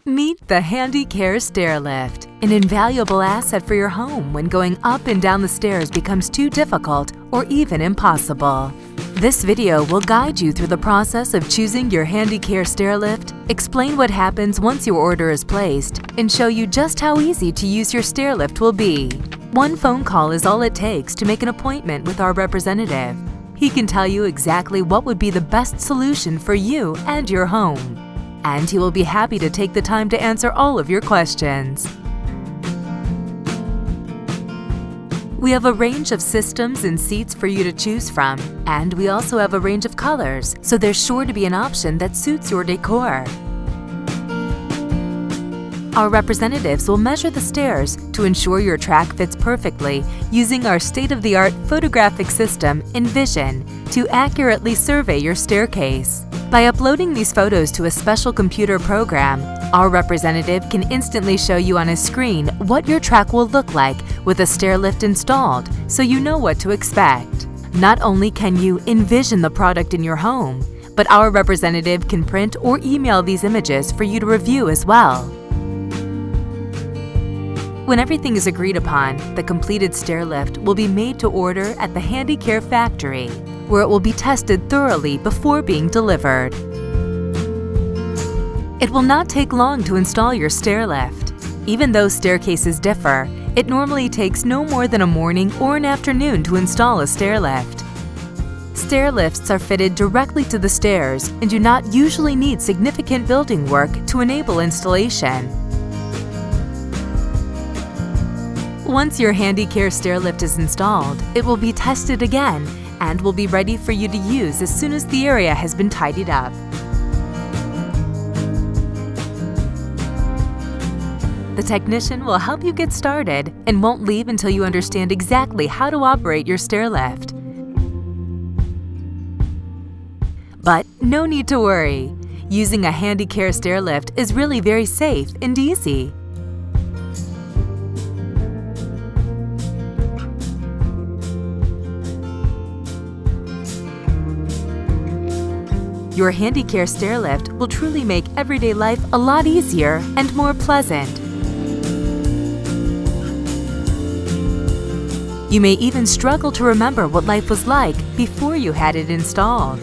Meet the Handicare Stair Lift, an invaluable asset for your home when going up and down the stairs becomes too difficult or even impossible. This video will guide you through the process of choosing your Handicare Stair Lift, explain what happens once your order is placed, and show you just how easy to use your stair lift will be. One phone call is all it takes to make an appointment with our representative. He can tell you exactly what would be the best solution for you and your home. And he will be happy to take the time to answer all of your questions. We have a range of systems and seats for you to choose from, and we also have a range of colors, so there's sure to be an option that suits your decor. Our representatives will measure the stairs to ensure your track fits perfectly using our state-of-the-art photographic system, Envision, to accurately survey your staircase. By uploading these photos to a special computer program, our representative can instantly show you on a screen what your track will look like with a stair lift installed, so you know what to expect. Not only can you envision the product in your home, but our representative can print or email these images for you to review as well. When everything is agreed upon, the completed stair lift will be made to order at the Handicare factory, where it will be tested thoroughly before being delivered. It will not take long to install your stair lift. Even though staircases differ, it normally takes no more than a morning or an afternoon to install a stair lift. Stair lifts are fitted directly to the stairs and do not usually need significant building work to enable installation. Once your Handicare stair lift is installed, it will be tested again and will be ready for you to use as soon as the area has been tidied up. The technician will help you get started and won't leave until you understand exactly how to operate your stair lift. But no need to worry. Using a Handicare stair lift is really very safe and easy. Your Handicare stair lift will truly make everyday life a lot easier and more pleasant. You may even struggle to remember what life was like before you had it installed.